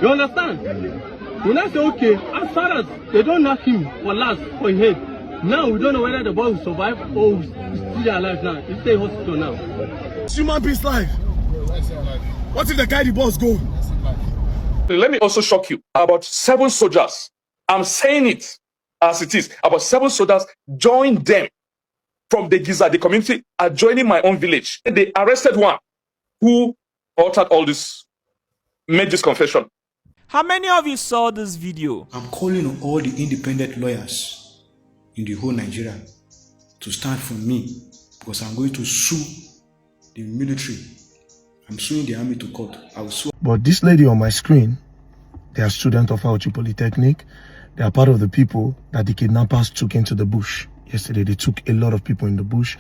You understand? When I say okay, as far as they don't knock him for last for his head, now we don't know whether the boy will survive or will still alive now. He's still in hospital now. It's human being's life. What if the guy the boss go? Let me also shock you. About 7 soldiers, I'm saying it as it is, about 7 soldiers joined them from the Giza, the community, are joining my own village. They arrested one who altered all this, made this confession. How many of you saw this video? I'm calling on all the independent lawyers in the whole Nigeria to stand for me, because I'm going to sue the military. I'm suing the army to court. I will sue. But this lady on my screen, they are students of Auchi Polytechnic. They are part of the people that the kidnappers took into the bush. Yesterday, they took a lot of people in the bush.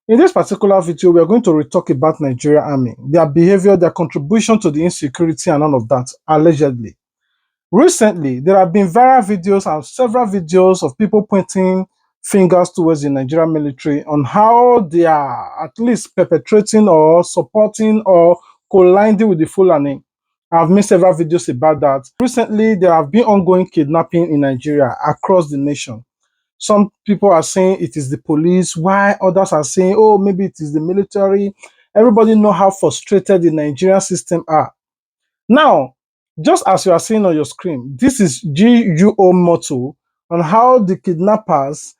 In this particular video, we are going to talk about Nigeria Army, their behavior, their contribution to the insecurity and all of that, allegedly. Recently, there have been viral videos and several videos of people pointing fingers towards the Nigerian military on how they are at least perpetrating or supporting or colliding with the Fulani. I've made several videos about that. Recently, there have been ongoing kidnapping in Nigeria across the nation. Some people are saying it is the police, while others are saying, oh, maybe it is the military. Everybody know how frustrated the Nigerian system are. Now, just as you are seeing on your screen, this is GUO motto on how the kidnappers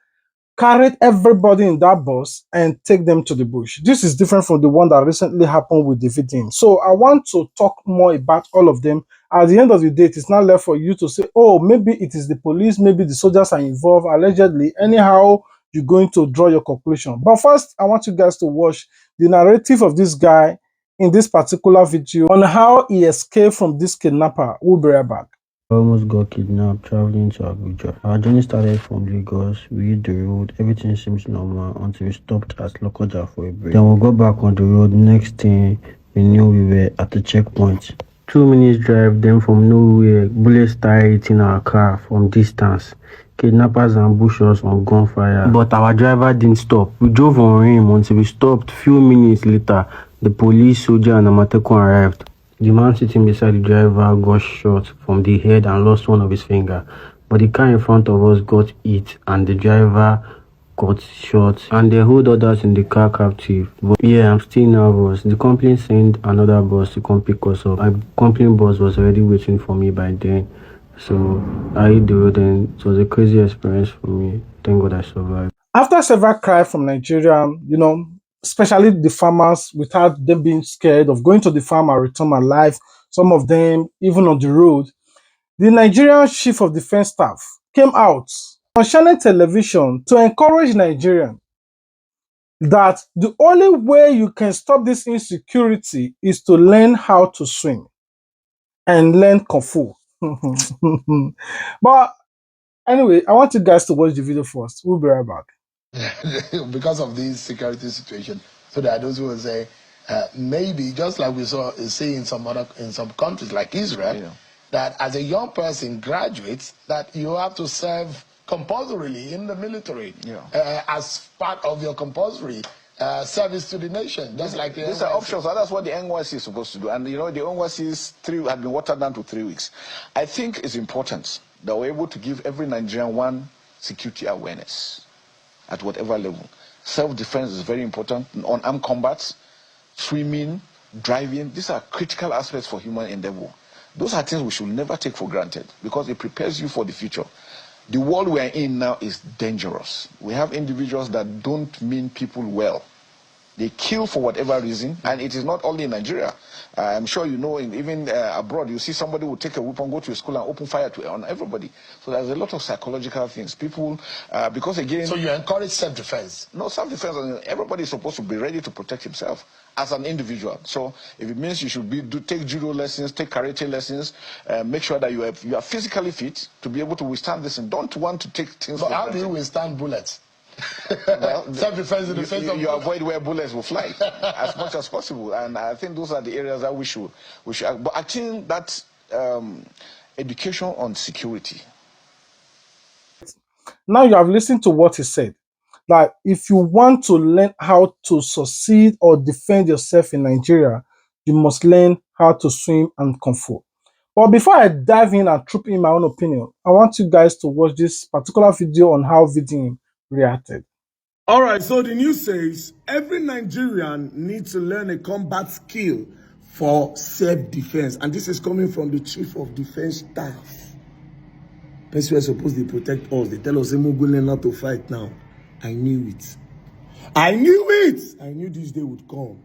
carried everybody in that bus and take them to the bush. This is different from the one that recently happened with the victim. So I want to talk more about all of them. At the end of the day, it is not left for you to say, oh, maybe it is the police, maybe the soldiers are involved, allegedly. Anyhow, you're going to draw your conclusion. But first, I want you guys to watch the narrative of this guy in this particular video on how he escaped from this kidnapper. We'll be right back. I almost got kidnapped traveling to Abuja. Our journey started from Lagos. We hit the road. Everything seems normal until we stopped at Lokoja for a break. Then we got back on the road. Next thing we knew, we were at the checkpoint. 2 minutes drive, then from nowhere, bullets started hitting our car from distance. Kidnappers ambushed us on gunfire. But our driver didn't stop. We drove on him until we stopped. Few minutes later, the police, soldier, and Amatekun arrived. The man sitting beside the driver got shot from the head and lost one of his fingers. But the car in front of us got hit and the driver got shot. And they hold others in the car captive. But yeah, I'm still nervous. The company sent another bus to come pick us up. My company bus was already waiting for me by then. So I hit the road and it was a crazy experience for me. Thank God I survived. After several cries from Nigeria, especially the farmers, without them being scared of going to the farm and return alive, some of them even on the road, the Nigerian Chief of Defense Staff came out on channel television to encourage Nigerians that the only way you can stop this insecurity is to learn how to swim and learn Kung Fu. But anyway, I want you guys to watch the video first. We'll be right back. Because of this security situation, so that those who will say maybe just like we see in some countries like Israel, that as a young person graduates, that you have to serve compulsorily in the military as part of your compulsory service to the nation. Just like these are options. So that's what the NYC is supposed to do. And the NYC's had been watered down to 3 weeks. I think it's important that we're able to give every Nigerian one security awareness at whatever level. Self-defense is very important. On armed combat, swimming, driving, these are critical aspects for human endeavor. Those are things we should never take for granted because it prepares you for the future. The world we are in now is dangerous. We have individuals that don't mean people well. They kill for whatever reason, and it is not only in Nigeria. I'm sure you know, even abroad, you see somebody will take a weapon, go to a school and open fire on everybody. So there's a lot of psychological things. People, because again... So you encourage self-defense? No, self-defense, everybody is supposed to be ready to protect himself as an individual. So if it means you should take judo lessons, take karate lessons, make sure that you are physically fit to be able to withstand this and don't want to take things... But how do you withstand bullets? Well, self-defense in the face of... You avoid where bullets will fly as much as possible, and I think those are the areas that we should. But I think that education on security. Now you have listened to what he said. That if you want to learn how to succeed or defend yourself in Nigeria, you must learn how to swim and kung fu. But before I dive in and troop in my own opinion, I want you guys to watch this particular video on how Vidim reacted. All right, so the news says every Nigerian needs to learn a combat skill for self-defense. And this is coming from the Chief of Defense Staff. Person is supposed to protect us. They tell us, hey, go learn how to fight now. I knew it. I knew it. I knew this day would come.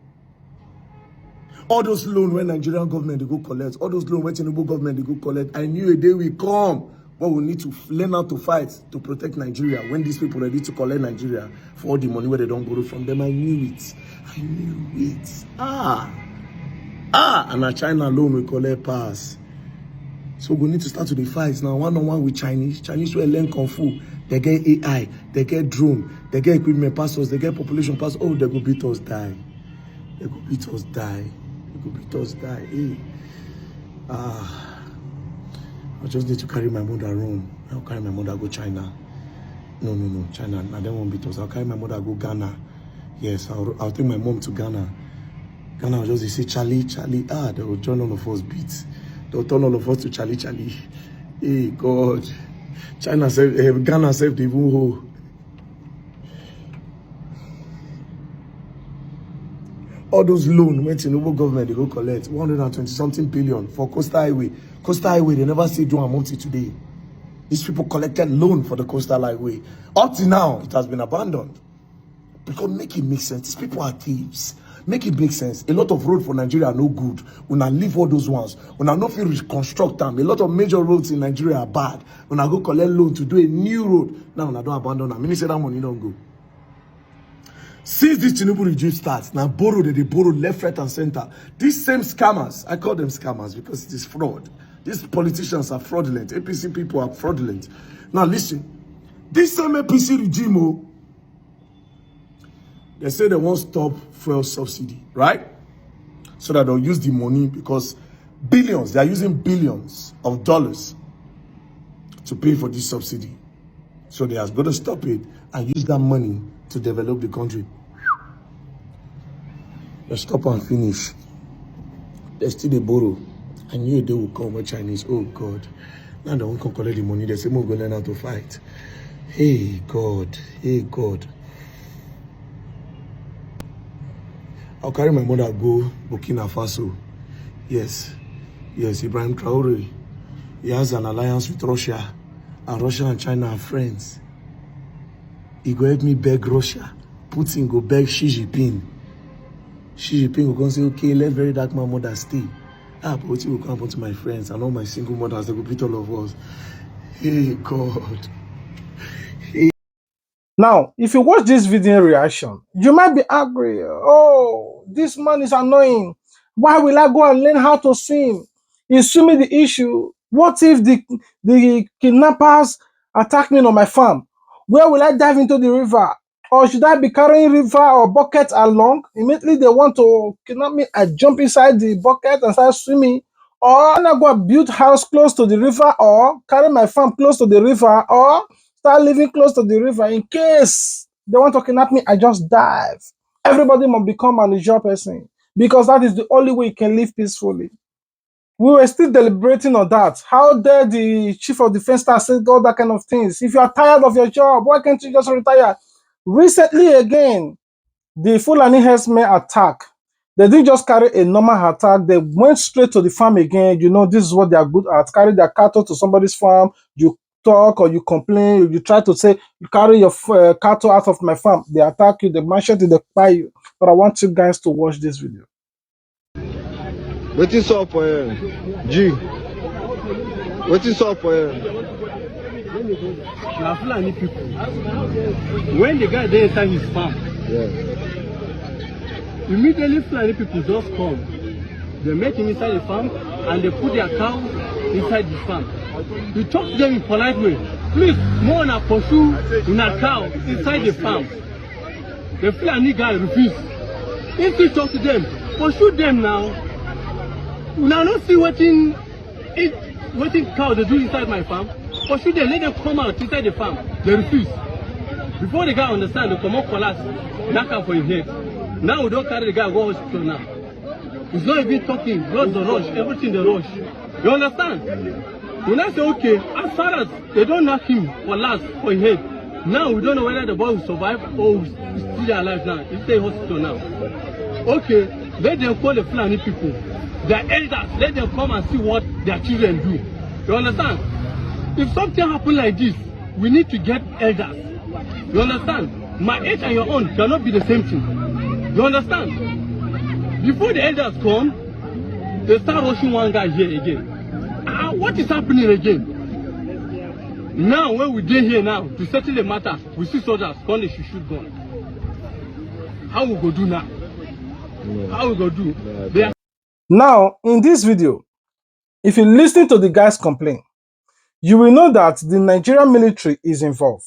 All those loans when Nigerian government they go collect, all those loans when Tinubu government they go collect, I knew a day will come. But we need to learn how to fight to protect Nigeria. When these people are ready to collect Nigeria for all the money where they don't borrow from them, I knew it. I knew it. And a China loan will collect pass. So we need to start to the fight now. One-on-one with Chinese. Chinese will learn Kung Fu. They get AI. They get drone. They get equipment passes. They get population passes. Oh, they go beat us die. They go beat us die. They go beat us die. Hey. I just need to carry my mother home. I'll carry my mother go China. No, China. I don't want to beat us. I'll carry my mother go Ghana. Yes, I'll take my mom to Ghana. Ghana will just say, Charlie. They will join all of us beats. They'll turn all of us to Charlie. Hey, God. Ghana saved the whole. All those loans went to Tinubu government, they go collect 120-something billion for Coastal Highway. Coastal Highway, they never see do amount today. These people collected loan for the Coastal Highway. Up to now, it has been abandoned. Because make it make sense. These people are thieves. Make it make sense. A lot of roads for Nigeria are no good. When I leave all those ones, when I not feel reconstruct them, a lot of major roads in Nigeria are bad. When I go collect loan to do a new road, now when I don't abandon them, say that money don't go. Since this Tinubu regime starts, now they borrow left, right, and center. These same scammers, I call them scammers because it is fraud. These politicians are fraudulent. APC people are fraudulent. Now listen, this same APC regime, they say they won't stop fuel subsidy, right? So that they'll use the money because billions, they are using billions of dollars to pay for this subsidy. So they are going to stop it and use that money to develop the country. They stop and finish. They still they borrow. I knew they would come with Chinese. Oh God. Now they won't come collect the money. They say we're going to learn how to fight. Hey God. Hey God. I'll carry my mother go Burkina Faso. Yes. Yes, Ibrahim Traore. He has an alliance with Russia. And Russia and China are friends. He go help me beg Russia. Putin go beg Xi Jinping. Xi Jinping will go say, okay, let very dark my mother stay. But Putin will come up to my friends and all my single mothers, they will beat all of us. Hey, God. Hey. Now, if you watch this video reaction, you might be angry. Oh, this man is annoying. Why will I go and learn how to swim? Is swimming the issue? What if the kidnappers attack me on my farm? Where will I dive into the river? Or should I be carrying river or bucket along? Immediately they want to kidnap me, I jump inside the bucket and start swimming. Or I go build house close to the river, or carry my farm close to the river, or start living close to the river in case they want to kidnap me, I just dive. Everybody must become an usual person because that is the only way you can live peacefully. We were still deliberating on that. How dare the chief of defense staff say all that kind of things? If you are tired of your job, why can't you just retire? Recently again, the Fulani herdsmen attack. They didn't just carry a normal attack. They went straight to the farm again. You know, this is what they are good at. Carry their cattle to somebody's farm. You talk or you complain. Or you try to say, you carry your cattle out of my farm. They attack you. They machete, they buy you. But I want you guys to watch this video. What is up for G? What is up for Now Fulani people, when the guy there inside his farm, immediately Fulani people just come. They make him inside the farm and they put their cow inside the farm. You talk to them in polite way. Please, more than pursue in a cow inside the farm. The Fulani guy refused. If you talk to them, pursue them now. Now not see what in it. waiting cow they do inside my farm. For sure they let them come out inside the farm. They refuse. Before the guy understand, they come up for us, knock out for his head. Now we don't carry the guy go hospital now. He's not even talking, blood the rush, everything the rush. You understand? When I say okay, as far as they don't knock him for last for his head, now we don't know whether the boy will survive or will still alive now. He's stay in hospital now. Okay, let them call the Fulani people. Their elders, let them come and see what their children do. You understand? If something happen like this, we need to get elders. You understand? My age and your own cannot be the same thing. You understand? Before the elders come, they start rushing one guy here again. What is happening again? Now, when we dey here now to settle the matter, we see soldiers come, they should shoot gun. How we go do now? How we go do? Now, in this video, if you listen to the guy's complaint, you will know that the Nigerian military is involved.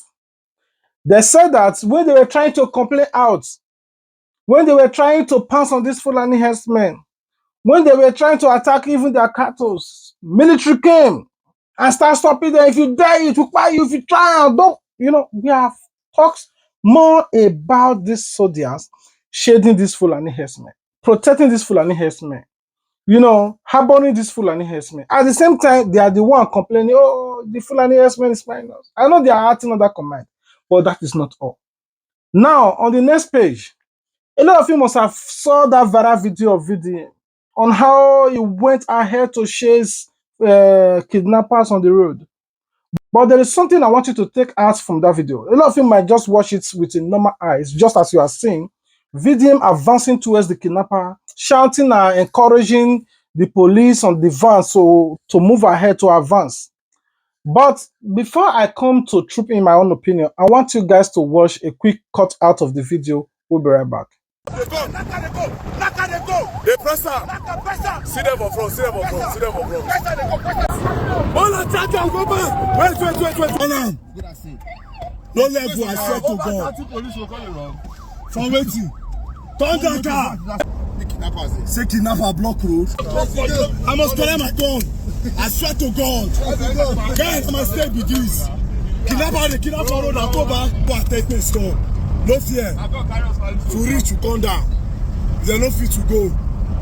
They said that when they were trying to complain out, when they were trying to pounce on these Fulani herdsmen, when they were trying to attack even their cattle, military came and started stopping them. If you dare, it will fire you. If you try and don't, we have talked more about these soldiers shading these Fulani herdsmen, protecting these Fulani herdsmen, harboring these Fulani herdsmen. At the same time, they are the one complaining, oh, the Fulani herdsmen is flying us. I know they are acting under command, but that is not all. Now, on the next page, a lot of you must have saw that viral video of video on how he went ahead to chase kidnappers on the road. But there is something I want you to take out from that video. A lot of you might just watch it with a normal eyes, just as you are seeing video advancing towards the kidnapper, shouting and encouraging the police on the van to move ahead, to advance. But before I come to troop in my own opinion, I want you guys to watch a quick cut out of the video. We'll be right back. They go. They press up. See them up front. See them up front. See them up front. All attack and go back. Wait. Hold on. No level, I swear to God. For waiting. Turn that car. Say kidnapper block road. I must collect my gun. I swear to God. Guys, my state be this. Kidnapper road and go back. But take me store. No fear. To reach, you come down. There's no fit to go.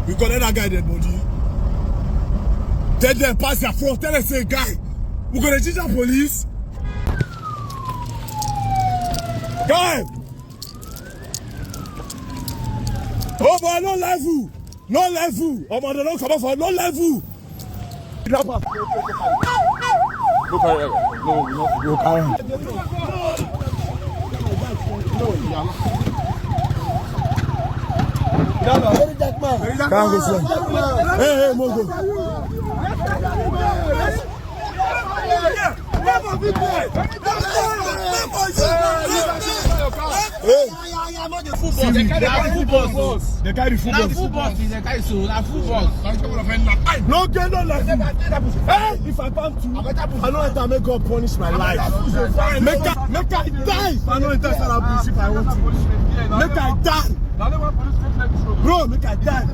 We collect that guy dead body. Tell them pass their front. Tell them say, guy, we gonna teach our police. Guy. Oh boy, no level. No level. Oh man, they don't come up for no level. Kidnapper. Go carry him. No, carry him. Can't go slow. Hey, Mogo. They carry full bus. They carry full bus. No get no life. Hey, if I come to, I know enter make God punish my life. Make I die. I know enter Sarah if I want to. Make I die. Bro, make I die.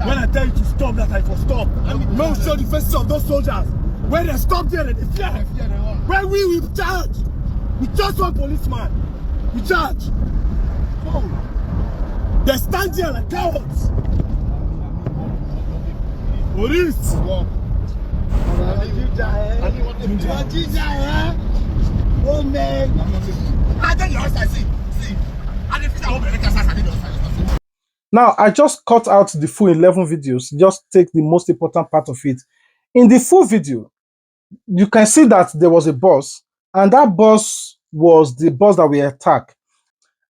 When I tell you to stop, that I for stop. No show the faces of those soldiers. When they stop there, they fear. When we charge. We just one policeman. We charge. They stand there like cowards. Police. Oh man. Now, I just cut out the full 11 videos, just take the most important part of it. In the full video, you can see that there was a bus, and that bus was the bus that we attacked.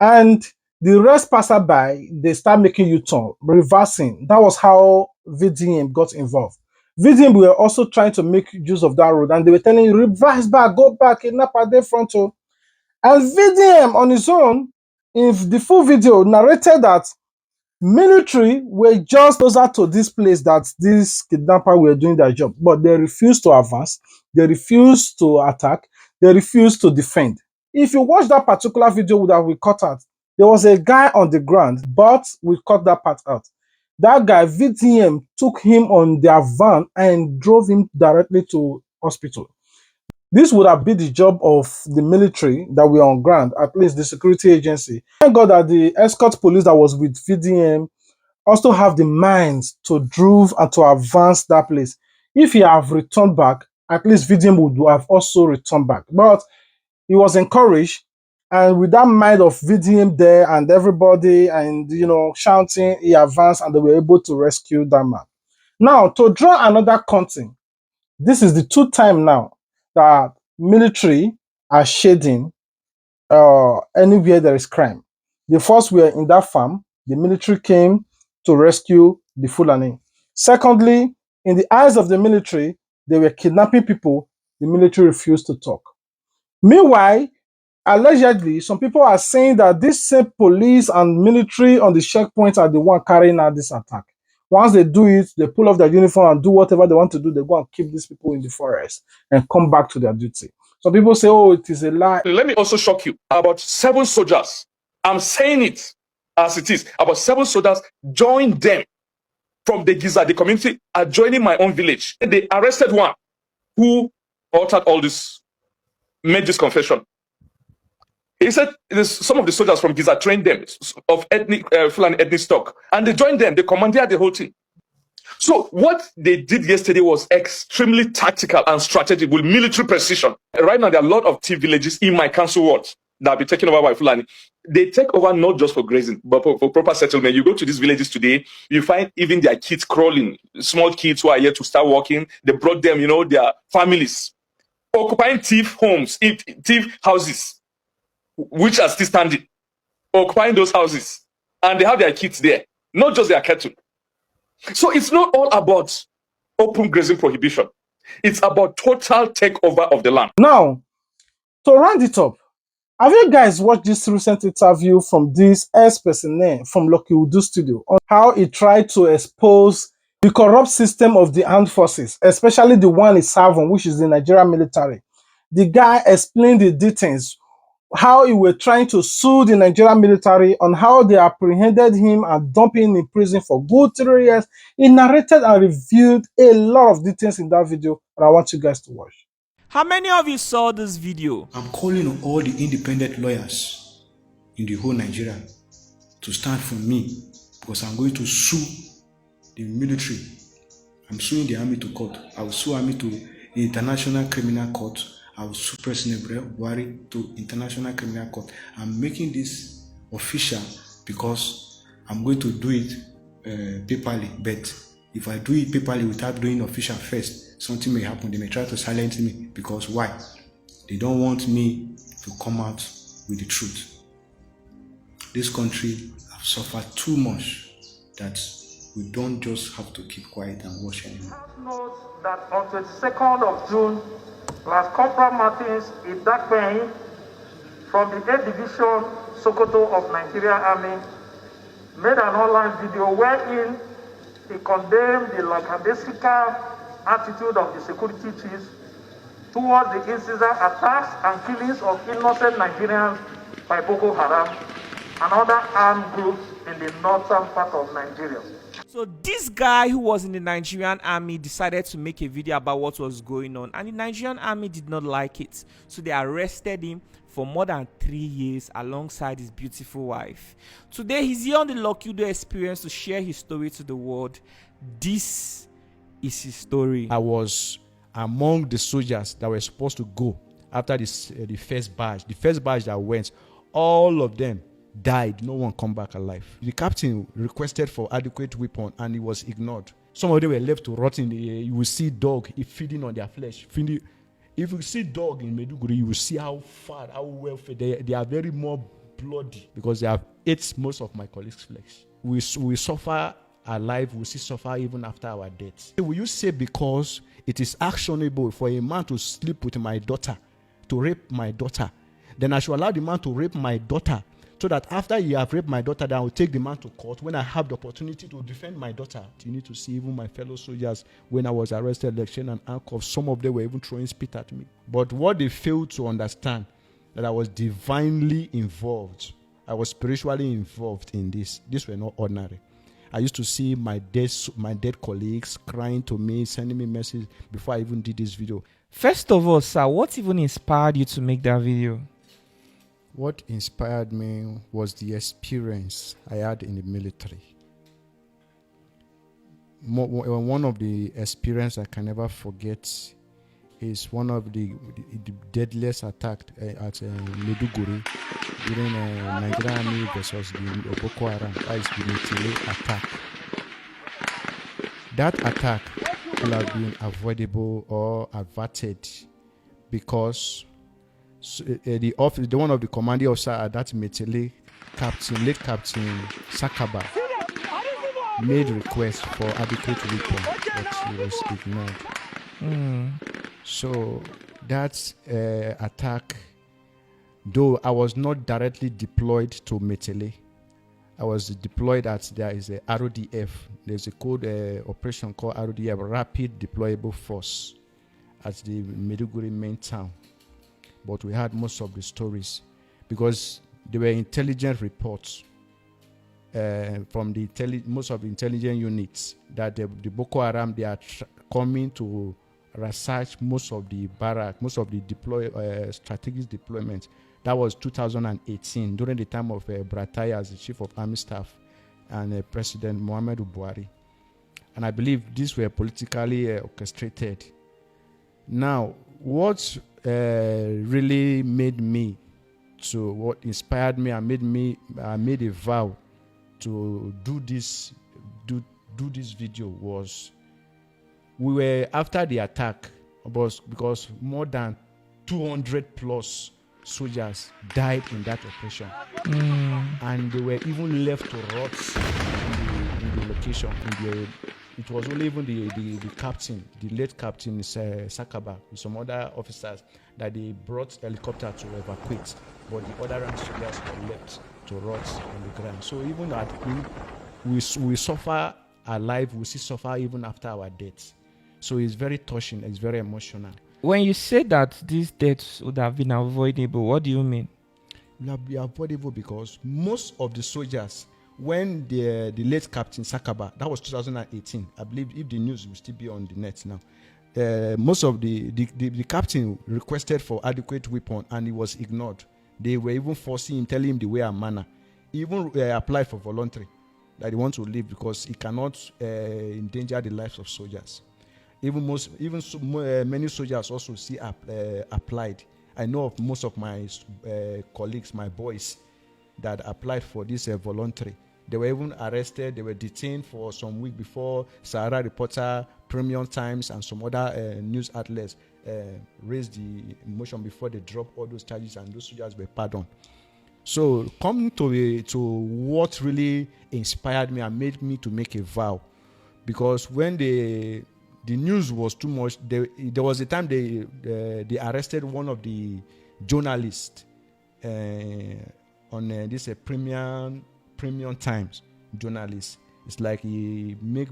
And the rest passerby, they start making U-turn, reversing. That was how VDM got involved. VDM were also trying to make use of that road, and they were telling you, reverse back, go back, kidnapper there frontal. And VDM on his own, in the full video, narrated that military were just closer to this place that these kidnappers were doing their job, but they refused to advance, they refused to attack, they refused to defend. If you watch that particular video that we cut out, there was a guy on the ground, but we cut that part out. That guy, VTM, took him on their van and drove him directly to hospital. This would have been the job of the military that were on ground, at least the security agency. Thank God that the escort police that was with VDM also have the minds to drive and to advance that place. If he have returned back, at least VDM would have also returned back. But he was encouraged, and with that mind of VDM there and everybody and shouting, he advanced and they were able to rescue that man. Now, to draw another content, this is the 2nd time now that military are shading anywhere there is crime. The first were in that farm, the military came to rescue the Fulani. Secondly, in the eyes of the military, they were kidnapping people, the military refused to talk. Meanwhile, allegedly, some people are saying that this same police and military on the checkpoint are the one carrying out this attack. Once they do it, they pull off their uniform and do whatever they want to do. They go and keep these people in the forest and come back to their duty. Some people say, oh, it is a lie. Let me also shock you. About 7 soldiers, I'm saying it as it is, about 7 soldiers joined them from the Giza, the community, adjoining my own village. They arrested one who altered all this, made this confession. He said some of the soldiers from Giza trained them of ethnic Fulani ethnic stock, and they joined them. They commandeered the whole thing. So what they did yesterday was extremely tactical and strategic with military precision. Right now, there are a lot of tea villages in my council ward that will be taken over by Fulani. They take over not just for grazing, but for proper settlement. You go to these villages today, you find even their kids crawling, small kids who are yet to start walking. They brought them, their families, occupying thief homes, thief houses, which are still standing, occupying those houses. And they have their kids there, not just their cattle. So it's not all about open grazing prohibition. It's about total takeover of the land. Now, to round it up, have you guys watched this recent interview from this ex-person from Lucky Udu Studio on how he tried to expose the corrupt system of the armed forces, especially the one in Savon, which is the Nigerian military? The guy explained the details, how he were trying to sue the Nigerian military, on how they apprehended him and dumped him in prison for good 3 years. He narrated and revealed a lot of details in that video, and I want you guys to watch. How many of you saw this video? I'm calling on all the independent lawyers in the whole Nigeria to stand for me, because I'm going to sue the military. I'm suing the army to court. I will sue army to the International Criminal Court. I will sue President Buhari to International Criminal Court. I'm making this official because I'm going to do it paperly. But if I do it paperly without doing official first, something may happen. They may try to silence me. Because why? They don't want me to come out with the truth. This country has suffered too much that we don't just have to keep quiet and watch anymore. Note that on 22nd of June, Last Corporal Martins Idakpeyin from the 8th Division Sokoto of Nigeria Army made an online video wherein he condemned the lackadaisical attitude of the security chiefs towards the incessant attacks and killings of innocent Nigerians by Boko Haram and other armed groups in the northern part of Nigeria. So this guy who was in the Nigerian army decided to make a video about what was going on, and the Nigerian army did not like it. So they arrested him for more than 3 years alongside his beautiful wife. Today he's here on the Lucky Udo Experience to share his story to the world. This is his story. I was among the soldiers that were supposed to go after this, the first batch. The first batch that went, all of them died. No one come back alive. The captain requested for adequate weapon and it was ignored. Some of them were left to rot in the air. You will see dog feeding on their flesh. If you see dog in Meduguri, you will see how fat, how well fed they are. Very more bloody because they have ate most of my colleagues' flesh. We suffer alive, we still suffer even after our death. Will you say because it is actionable for a man to sleep with my daughter, to rape my daughter, then I should allow the man to rape my daughter, so that after you have raped my daughter, then I will take the man to court when I have the opportunity to defend my daughter. You need to see even my fellow soldiers, when I was arrested, lectured and handcuffed, some of them were even throwing spit at me. But what they failed to understand, that I was divinely involved. I was spiritually involved in this. These were not ordinary. I used to see my dead colleagues crying to me, sending me messages before I even did this video. First of all, sir, what even inspired you to make that video? What inspired me was the experience I had in the military. One of the experience I can never forget is one of the deadliest attacks at Maiduguri during Nigerian Army versus the Boko Haram. That is the Metele attack. That attack could have been avoidable or averted because the one of the commanding officer at that Metele, late Captain Sakaba, made request for adequate weapon, but he was ignored. So that attack, though I was not directly deployed to Metele, I was deployed there is a RODF. There's a code operation called RODF, Rapid Deployable Force, at the Maiduguri main town. But we had most of the stories because there were intelligence reports from most of the intelligence units that the Boko Haram, they are coming to research most of the barrack, most of the strategic deployments. That was 2018, during the time of Bratai as the Chief of Army Staff and President Muhammadu Buhari. And I believe these were politically orchestrated. Now, what really made me what inspired me and made a vow to do this video was we were after the attack because more than 200 plus soldiers died in that operation, and they were even left to rot in the location. It was only even the captain, the late Captain Sakaba, with some other officers that they brought helicopter to evacuate, but the other soldiers were left to rot on the ground. So even at we suffer alive, we still suffer even after our deaths. So it's very touching, it's very emotional. When you say that these deaths would have been avoidable, what do you mean? It would be avoidable because most of the soldiers, when the late Captain Sakaba, that was 2018, I believe, if the news will still be on the net now, most of the captain requested for adequate weapon and he was ignored. They were even forcing him, telling him the way and manner. He even applied for voluntary, that he wants to leave because he cannot endanger the lives of soldiers. Many soldiers also applied. I know of most of my colleagues, my boys, that applied for this voluntary. They were even arrested. They were detained for some week before Sahara Reporter, Premium Times, and some other news outlets raised the motion before they dropped all those charges, and those soldiers were pardoned. So coming to what really inspired me and made me to make a vow, because when the news was too much, there was a time they arrested one of the journalists on this Premium Times journalist. It's like he make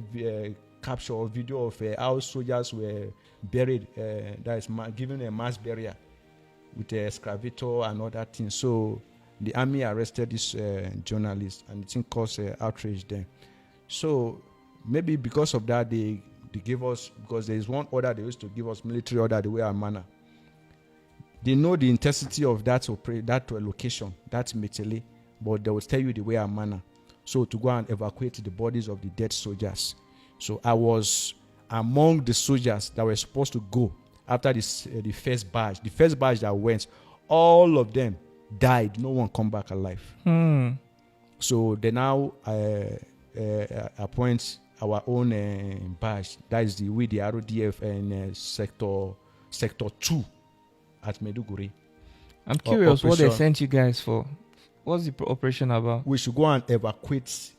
capture or video of how soldiers were buried. That is given a mass burial with a excavator and other things. So the army arrested this journalist, and the thing caused outrage there. So maybe because of that, they gave us, because there is one order they used to give us, military order, the way and manner. They know the intensity of that location, that's Metele, but they will tell you the way and manner. So to go and evacuate the bodies of the dead soldiers. So I was among the soldiers that were supposed to go after the first batch. The first batch that went, all of them died. No one come back alive. So they now appoint our own batch. That is the RODF and sector 2 at Maiduguri. I'm curious what they sent you guys for. What's the operation about? We should go and evacuate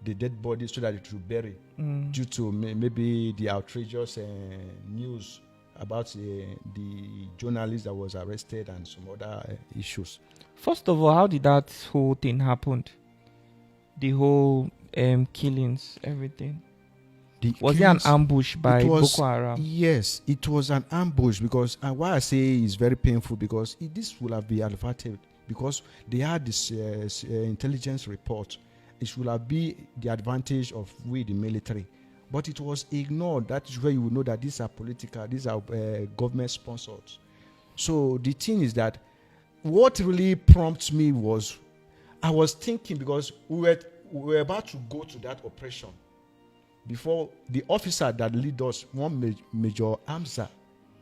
the dead bodies so that it will bury, due to maybe the outrageous news about the journalist that was arrested and some other issues. First of all, how did that whole thing happen? The whole killings, everything. Was it an ambush by Boko Haram? Yes, it was an ambush, because why I say it's very painful, because this would have been averted, because they had this intelligence report, it should have been the advantage of we, the military. But it was ignored. That is where you will know that these are political, these are government sponsored. So the thing is that what really prompted me was, I was thinking, because we were about to go to that operation before the officer that lead us, one Major Hamza,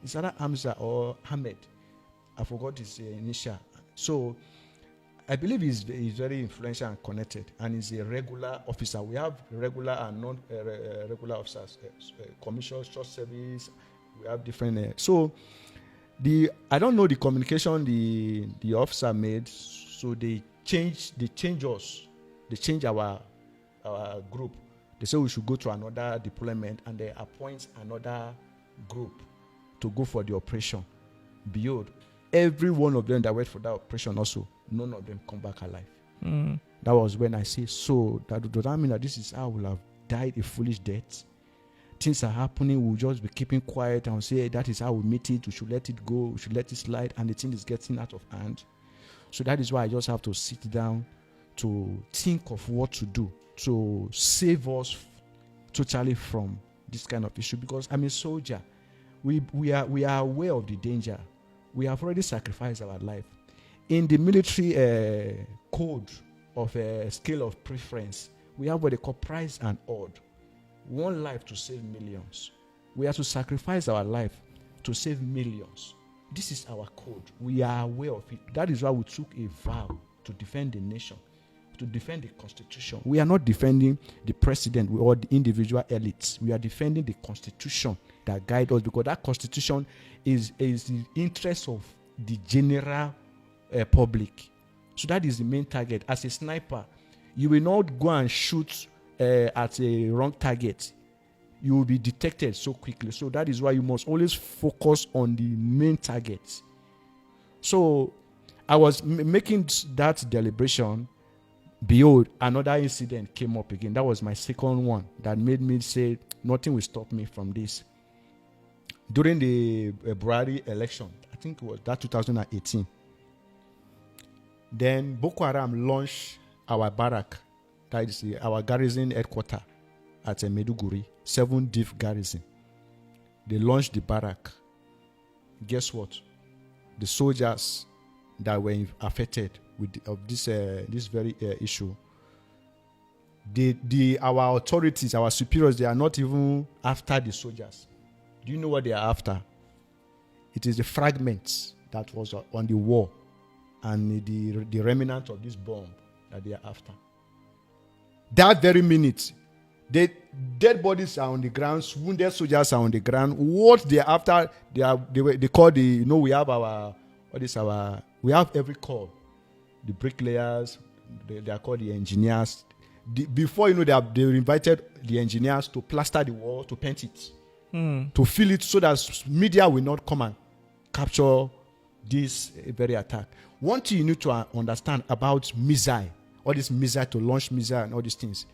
is either Hamza or Ahmed, I forgot his initial. So I believe he's very influential and connected, and he's a regular officer. We have regular and non-regular officers, commissioned short service. We have different. So I don't know the communication the officer made. So they change us. They change our group. They say we should go to another deployment, and they appoint another group to go for the operation. Behold, every one of them that went for that operation also, none of them come back alive. That was when I say, so that does that mean that this is how we'll have died a foolish death? Things are happening, we'll just be keeping quiet and say, hey, that is how we meet it, we should let it go, we should let it slide, and the thing is getting out of hand. So that is why I just have to sit down to think of what to do to save us totally from this kind of issue, because I'm a soldier. We are aware of the danger. We have already sacrificed our life. In the military code of a scale of preference, we have what they call price and odd. One life to save millions. We have to sacrifice our life to save millions. This is our code. We are aware of it. That is why we took a vow to defend the nation, to defend the constitution. We are not defending the president or the individual elites. We are defending the constitution that guides us, because that constitution is the interest of the general public. So that is the main target. As a sniper, you will not go and shoot at a wrong target. You will be detected so quickly. So that is why you must always focus on the main targets. So I was making that deliberation. Behold, another incident came up again. That was my second one that made me say, nothing will stop me from this. During the Buhari election, I think it was that 2018, then Boko Haram launched our barrack, that is our garrison headquarters at Meduguri, 7 Div garrison. They launched the barrack. Guess what? The soldiers that were affected of this very issue, our authorities, our superiors, they are not even after the soldiers. Do you know what they are after? It is the fragments that was on the wall and the remnant of this bomb that they are after. That very minute, the dead bodies are on the ground, wounded soldiers are on the ground. What they are after, they call we have every call. The bricklayers, they are called the engineers. Before they invited the engineers to plaster the wall, to paint it, to fill it, so that media will not come and capture this very attack. One thing you need to understand about missile, all this missile to launch missile and all these things,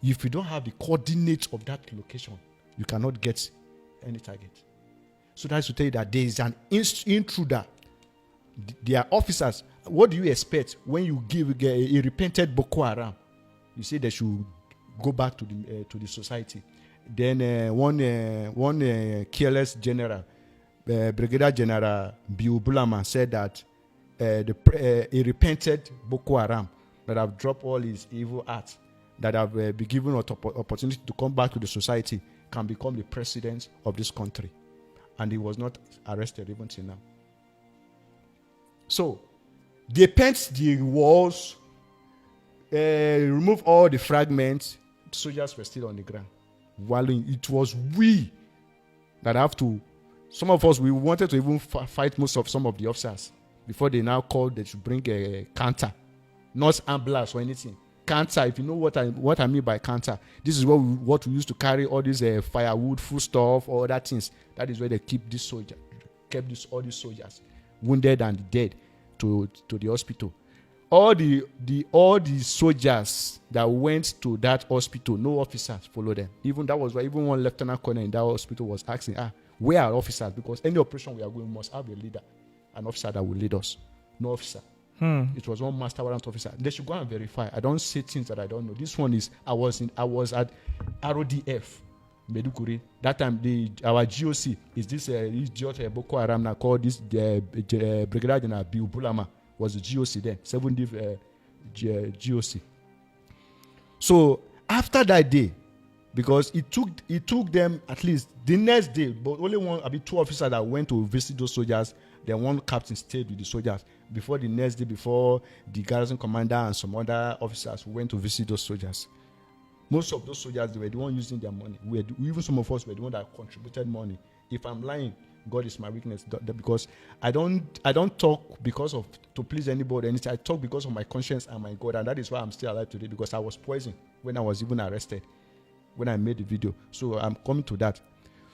if you don't have the coordinates of that location, you cannot get any target. So that's to tell you that there is an intruder. Their officers, what do you expect when you give a repented Boko Haram? You say they should go back to the society. Then one careless general, Brigadier General Biu Bulama, said that a repented Boko Haram that have dropped all his evil acts, that have been given an opportunity to come back to the society, can become the president of this country. And he was not arrested even till now. So, they paint the walls, remove all the fragments. Soldiers were still on the ground. While it was we that have to, some of us, we wanted to even fight some of the officers before they now called they should bring a counter, not ambulance or anything. Counter, if you know what I mean by counter, this is what we used to carry all these firewood, food stuff, all other things. That is where they kept all these soldiers, wounded and dead, to the hospital. All the soldiers that went to that hospital, no officers followed them. Even that was why even one lieutenant colonel in that hospital was asking, where are officers? Because any operation we are going must have a leader, an officer that will lead us. No officer. It was one master warrant officer. They should go and verify. I don't say things that I don't know. This one is I was at RODF, Medukuri. That time our GOC is this idiot Boko Haram now called this Brigadier General Bill Bulama was the GOC then, 7th GOC. So after that day, because it took them at least the next day, but only two officers that went to visit those soldiers. Then one captain stayed with the soldiers before the next day, before the garrison commander and some other officers went to visit those soldiers. Most of those soldiers, they were the ones using their money. Even some of us were the ones that contributed money. If I'm lying, God is my weakness, because I don't talk to please anybody. I talk because of my conscience and my God, and that is why I'm still alive today, because I was poisoned when I was even arrested, when I made the video. So I'm coming to that.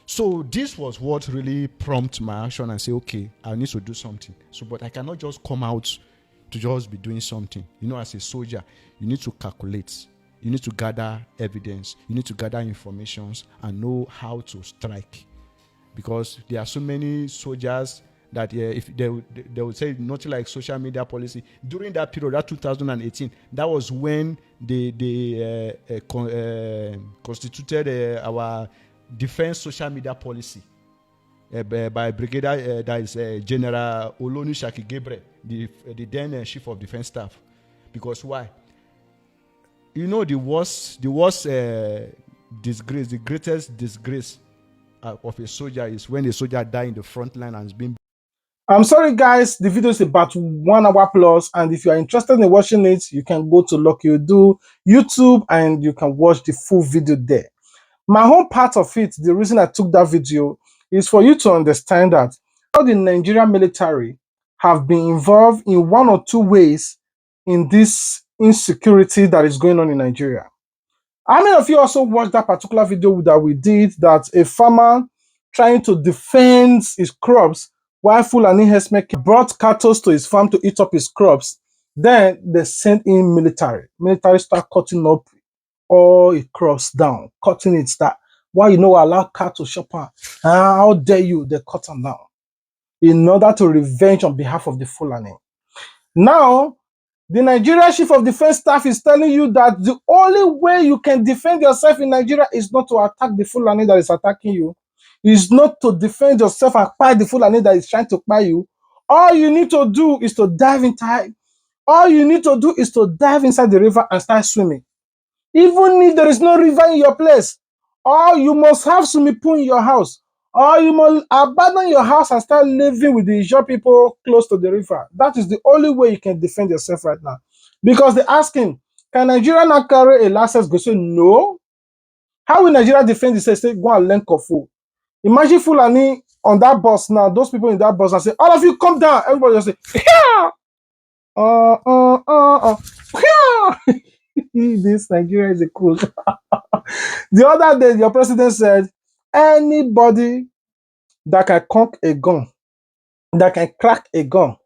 So this was what really prompted my action and say, okay, I need to do something. So, but I cannot just come out to just be doing something. As a soldier, you need to calculate. You need to gather evidence. You need to gather information and know how to strike. Because there are so many soldiers that if they would say nothing like social media policy. During that period, that 2018, that was when they constituted our defense social media policy by Brigadier that is General Olushaki Gabriel, the then chief of defense staff. Because why? The worst disgrace, the greatest disgrace of a soldier is when a soldier dies in the front line and is being. I'm sorry, guys. The video is about 1 hour plus, and if you are interested in watching it, you can go to Lucky Udo YouTube and you can watch the full video there. My whole part of it, the reason I took that video is for you to understand that how the Nigerian military have been involved in one or two ways in this insecurity that is going on in Nigeria. How many of you also watched that particular video that we did, that a farmer trying to defend his crops while Fulani herdsmen brought cattle to his farm to eat up his crops? Then they sent in military. Military start cutting up all it crops down, cutting it. That why allow cattle shopper? How dare you? They cut them down in order to revenge on behalf of the Fulani. Now, the Nigerian chief of defense staff is telling you that the only way you can defend yourself in Nigeria is not to attack the Fulani that is attacking you, is not to defend yourself and fight the Fulani that is trying to fight you. All you need to do is to dive inside. All you need to do is to dive inside the river and start swimming. Even if there is no river in your place, or you must have swimming pool in your house, or you must abandon your house and start living with the Ijaw people close to the river. That is the only way you can defend yourself right now. Because they ask him, can Nigeria not carry a license? Go say no. How will Nigeria defend itself? Say go and learn Kofu. Imagine Fulani on that bus now, those people in that bus and say, all of you come down. Everybody just say, yeah. Yeah. This Nigeria is a cruise. The other day, your president said, anybody that can conk a gun, that can crack a gun,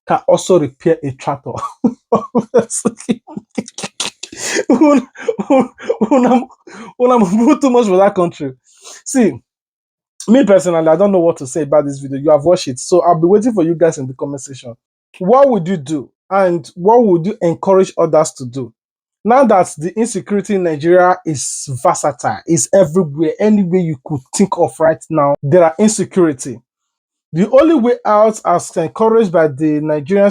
can also repair a tractor. Too much for that country. See, me personally, I don't know what to say about this video. You have watched it, so I'll be waiting for you guys in the comment section. What would you do, and what would you encourage others to do? Now that the insecurity in Nigeria is versatile, is everywhere, anywhere you could think of right now, there are insecurity. The only way out, as encouraged by the Nigerian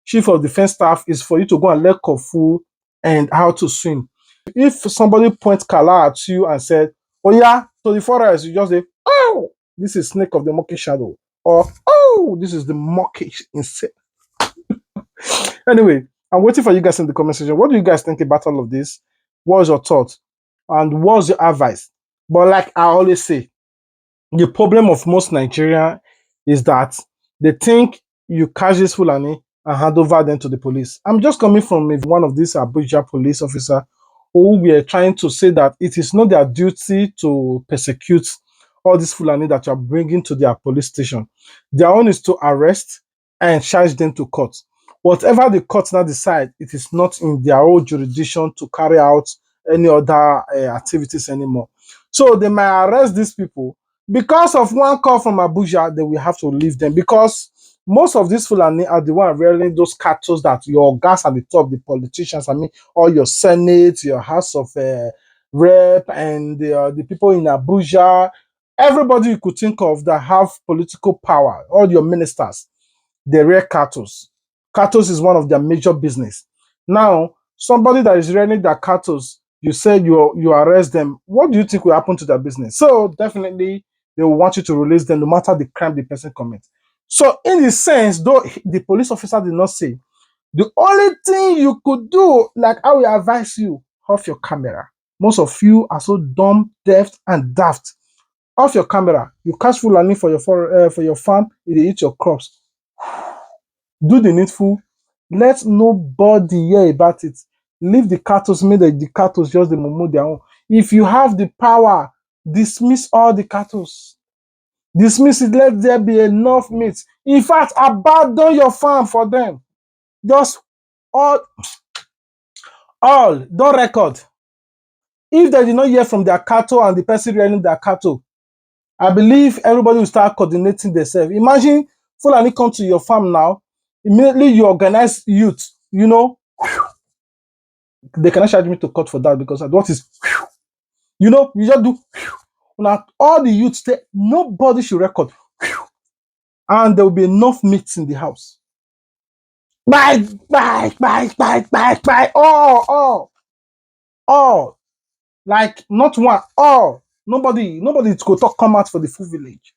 chief of defense staff, is for you to go and learn Kofu and how to swim. If somebody points Kala at you and said, oh yeah, to the forest, you just say, oh, this is snake of the murky shadow. Or, oh, this is the murky insect. Anyway, I'm waiting for you guys in the comment section. What do you guys think about all of this? What's your thought? And what's your advice? But like I always say, the problem of most Nigerians is that they think you catch this Fulani and hand over them to the police. I'm just coming from one of these Abuja police officers who were trying to say that it is not their duty to persecute all these Fulani that you are bringing to their police station. Their own is to arrest and charge them to court. Whatever the court now decide, it is not in their own jurisdiction to carry out any other activities anymore. So they might arrest these people. Because of one call from Abuja, they will have to leave them. Because Most of these Fulani are the one rearing those cattle that your guys at the top, the politicians, I mean, all your Senate, your House of Rep, and the people in Abuja, everybody you could think of that have political power, all your ministers, they rear cattle. Cattle is one of their major business. Now, somebody that is rearing their cattle, you say you arrest them. What do you think will happen to their business? So definitely they will want you to release them no matter the crime the person commits. So in the sense, though the police officer did not say, the only thing you could do, like I will advise you, off your camera. Most of you are so dumb, deaf, and daft. Off your camera. You catch Fulani for your farm, they eat your crops. Do the needful. Let nobody hear about it. Leave the cattle, make the cattle just the mumu their own. If you have the power, dismiss all the cattle. Dismiss it, let there be enough meat. In fact, abandon your farm for them. Just all, don't record. If they did not hear from their cattle and the person rearing their cattle, I believe everybody will start coordinating themselves. Imagine Fulani come to your farm now, immediately you organize youth, you know, they cannot charge me to court for that because what is, you know, you just do, now all the youths, nobody should record, and there will be enough meat in the house. Bye, all, like not one, all. Nobody could talk come out for the full village.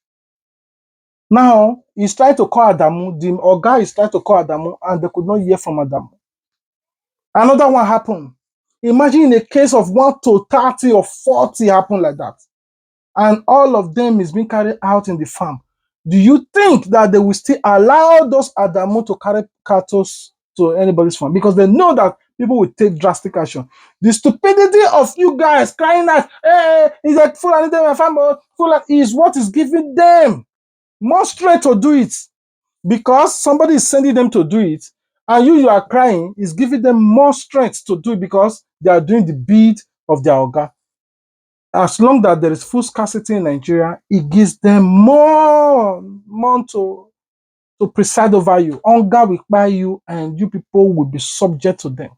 Now he's trying to call Adamu, the Oga is trying to call Adamu, and they could not hear from Adamu. Another one happened. Imagine in a case of 1 to 30 or 40 happen like that, and all of them is being carried out in the farm. Do you think that they will still allow those Adamu to carry cattle to anybody's farm? Because they know that people will take drastic action. The stupidity of you guys crying out, hey, is that Fulani my farm? Fulani is what is giving them more strength to do it. Because somebody is sending them to do it, and you are crying, is giving them more strength to do it because they are doing the bid of their Oga. As long that there is full scarcity in Nigeria, it gives them more to preside over you. Hunger will buy you, and you people will be subject to them.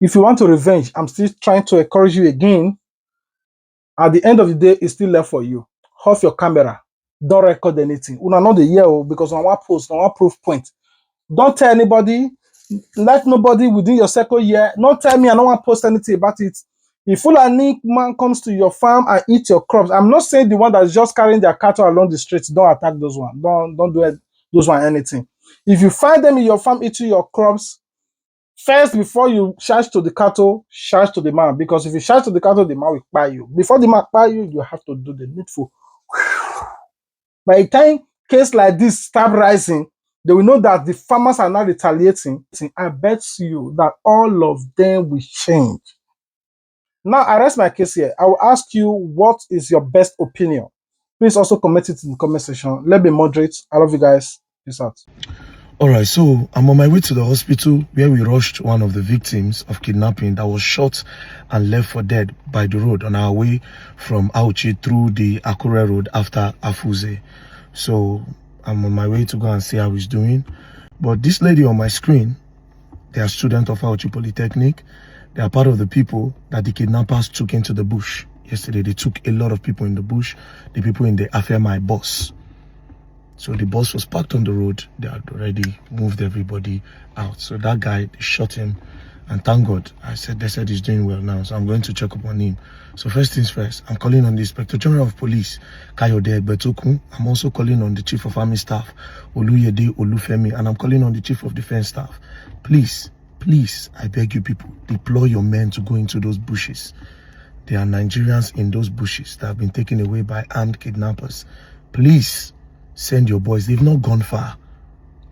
If you want to revenge, I'm still trying to encourage you again. At the end of the day, it's still left for you. Off your camera. Don't record anything. Una know the year because on one post, on one proof point. Don't tell anybody. Let nobody within your second year. Don't tell me I don't want to post anything about it. If Fulani man comes to your farm and eat your crops, I'm not saying the one that's just carrying their cattle along the streets. Don't attack those ones. Don't do it, those one anything. If you find them in your farm eating your crops, first before you charge to the cattle, charge to the man. Because if you charge to the cattle, the man will buy you. Before the man buy you, you have to do the needful. By the time case like this start rising, they will know that the farmers are not retaliating. I bet you that all of them will change. Now, I rest my case here. I will ask you, what is your best opinion? Please also comment it in the comment section. Let me moderate. I love you guys. Peace out. All right, so I'm on my way to the hospital where we rushed one of the victims of kidnapping that was shot and left for dead by the road on our way from Auchi through the Akure road after Afuze. So I'm on my way to go and see how he's doing. But this lady on my screen, they are students of Auchi Polytechnic. They are part of the people that the kidnappers took into the bush. Yesterday, they took a lot of people in the bush, the people in the Afemai bus. So the bus was parked on the road. They had already moved everybody out. So that guy, they shot him. And thank God, they said he's doing well now. So I'm going to check up on him. So first things first, I'm calling on the Inspector General of Police, Kayode Betokun. I'm also calling on the Chief of Army Staff, Oluyede Olufemi. And I'm calling on the Chief of Defense Staff. Please, I beg you people, deploy your men to go into those bushes. There are Nigerians in those bushes that have been taken away by armed kidnappers. Please, send your boys. They've not gone far.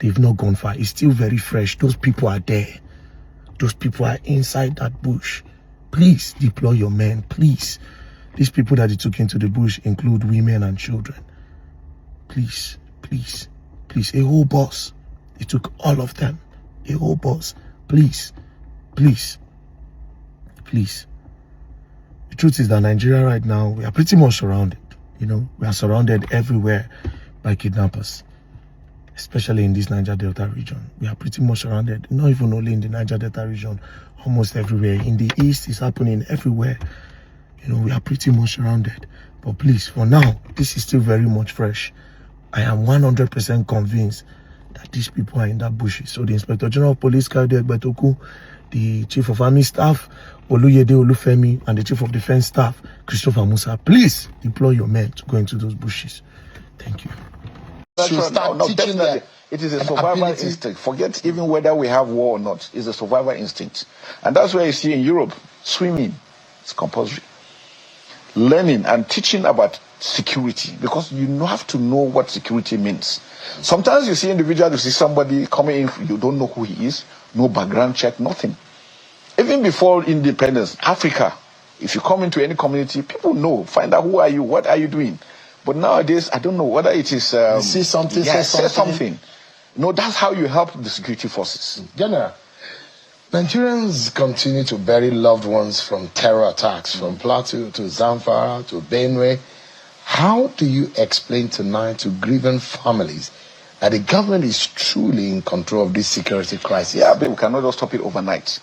It's still very fresh. Those people are there. Those people are inside that bush. Please deploy your men. Please. These people that they took into the bush include women and children. Please. A whole bus. They took all of them. A whole bus. Please. The truth is that Nigeria right now, we are pretty much surrounded. We are surrounded everywhere by kidnappers. especially in this Niger Delta region. We are pretty much surrounded, not even only in the Niger Delta region, almost everywhere. In the east, it's happening everywhere. You know, we are pretty much surrounded. But please, for now, this is still very much fresh. I am 100% convinced that these people are in that bushes. So the Inspector General of Police, Kayode Egbetoku, the Chief of Army Staff, Oluyede Olufemi, and the Chief of Defense Staff, Christopher Musa, please deploy your men to go into those bushes. Thank you. It is a survival instinct. Forget even whether we have war or not. It's a survival instinct. And that's why you see in Europe, swimming is compulsory. Learning and teaching about security, because you have to know what security means. Sometimes you see individuals, you see somebody coming in, you don't know who he is, no background check, nothing. Even before independence, Africa, if you come into any community, people know, find out who are you, what are you doing. But nowadays, I don't know whether it is... see something, say something. No, that's how you help the security forces. General, Nigerians continue to bury loved ones from terror attacks, from Plateau to Zamfara to Benue. How do you explain tonight to grieving families that the government is truly in control of this security crisis? Yeah, but we cannot just stop it overnight.